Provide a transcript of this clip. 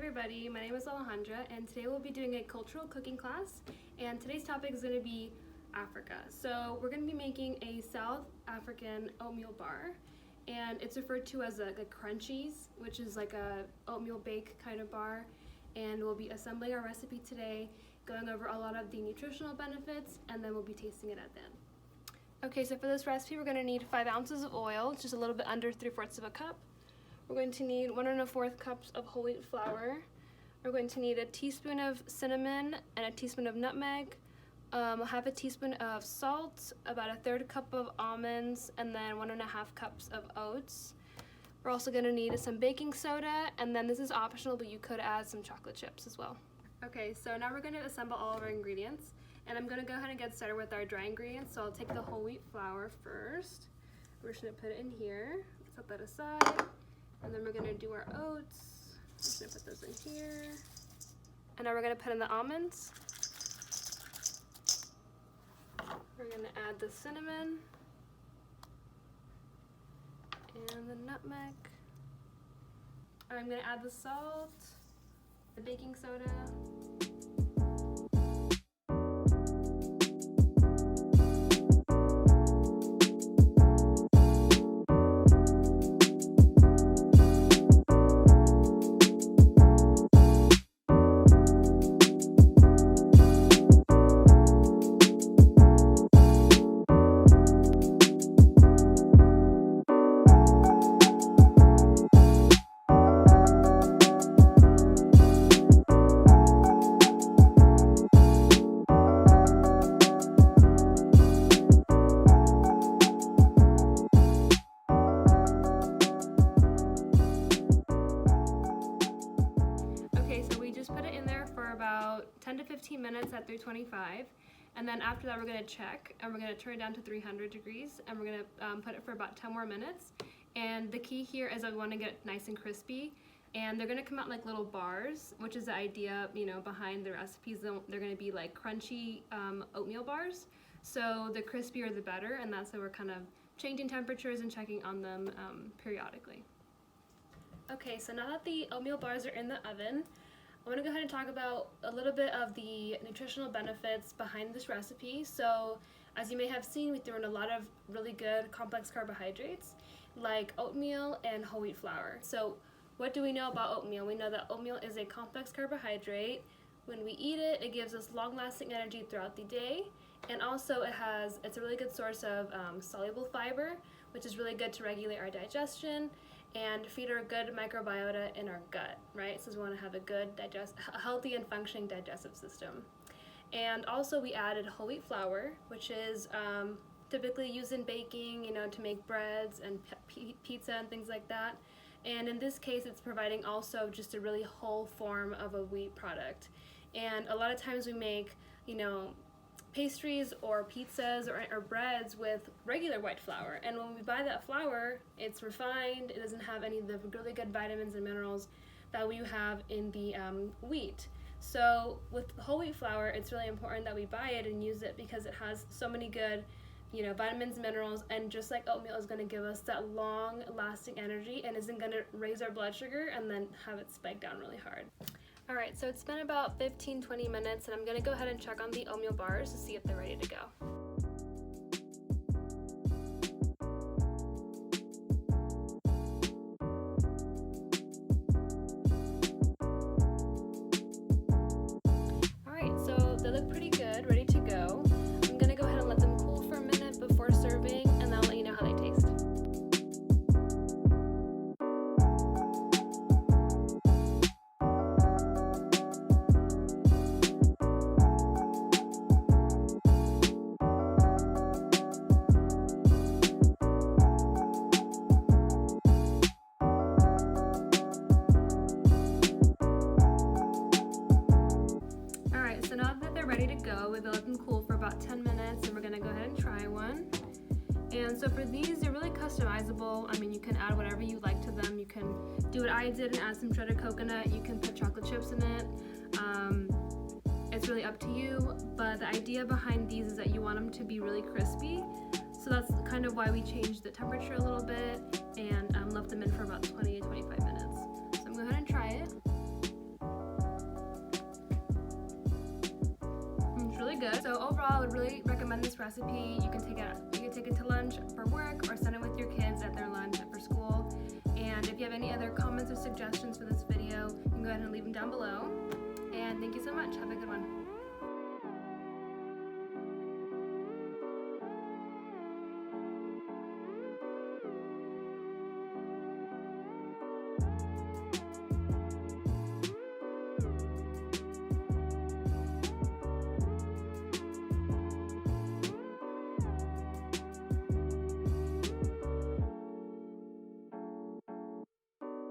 everybody, my name is Alejandra and today we'll be doing a cultural cooking class, and today's topic is going to be Africa. So we're going to be making a South African oatmeal bar, and it's referred to as a crunchies, which is like a oatmeal bake kind of bar, and we'll be assembling our recipe today, going over a lot of the nutritional benefits, and then we'll be tasting it at the end. Okay, so for this recipe we're going to need 5 ounces of oil, just a little bit under 3/4 of a cup. We're going to need 1 1/4 cups of whole wheat flour. We're going to need a teaspoon of cinnamon and a teaspoon of nutmeg, half a teaspoon of salt, about a 1/3 cup of almonds, and then 1 1/2 cups of oats. We're also going to need some baking soda, and then this is optional, but you could add some chocolate chips as well. Okay, so now we're going to assemble all of our ingredients, and I'm going to go ahead and get started with our dry ingredients. So I'll take the whole wheat flour first. We're just going to put it in here, set that aside. And then we're going to do our oats. I'm just going to put those in here. And now we're going to put in the almonds. We're going to add the cinnamon and the nutmeg. I'm going to add the salt, the baking soda, about 10 to 15 minutes at 325, and then after that we're going to check and we're going to turn it down to 300 degrees, and we're going to put it for about 10 more minutes. And the key here is that we want to get it nice and crispy, and they're going to come out like little bars, which is the idea, behind the recipes. They're going to be like crunchy oatmeal bars, so the crispier the better, and that's why we're kind of changing temperatures and checking on them periodically. Okay, so now that the oatmeal bars are in the oven, I want to go ahead and talk about a little bit of the nutritional benefits behind this recipe. So, as you may have seen, we threw in a lot of really good complex carbohydrates like oatmeal and whole wheat flour. So, what do we know about oatmeal? We know that oatmeal is a complex carbohydrate. When we eat it, it gives us long-lasting energy throughout the day, and also it's a really good source of soluble fiber, which is really good to regulate our digestion and feed our good microbiota in our gut, right? So we want to have a healthy and functioning digestive system. And also we added whole wheat flour, which is typically used in baking, to make breads and pizza and things like that. And in this case, it's providing also just a really whole form of a wheat product. And a lot of times we make, pastries or pizzas or breads with regular white flour, and when we buy that flour, it's refined. It doesn't have any of the really good vitamins and minerals that we have in the wheat. So with whole wheat flour, it's really important that we buy it and use it because it has so many good vitamins, minerals, and just like oatmeal is going to give us that long lasting energy and isn't going to raise our blood sugar and then have it spike down really hard. Alright, so it's been about 15-20 minutes, and I'm going to go ahead and check on the oatmeal bars to see if they're ready to go. Alright, so they look pretty good, ready to go. I'm going to go ahead and let them cool for a minute before serving, and then I'll let you know how they taste. Ready to go. We've let them cool for about 10 minutes, and we're gonna go ahead and try one. And so for these, they're really customizable. I mean, you can add whatever you like to them. You can do what I did and add some shredded coconut. You can put chocolate chips in it. It's really up to you, but the idea behind these is that you want them to be really crispy. So that's kind of why we changed the temperature a little bit and left them in for about 20 to 25 minutes. So I'm gonna go ahead and try it. overall, I would really recommend this recipe. You can take it to lunch for work or send it with your kids at their lunch for school. And if you have any other comments or suggestions for this video, you can go ahead and leave them down below. And thank you so much. Have a good one.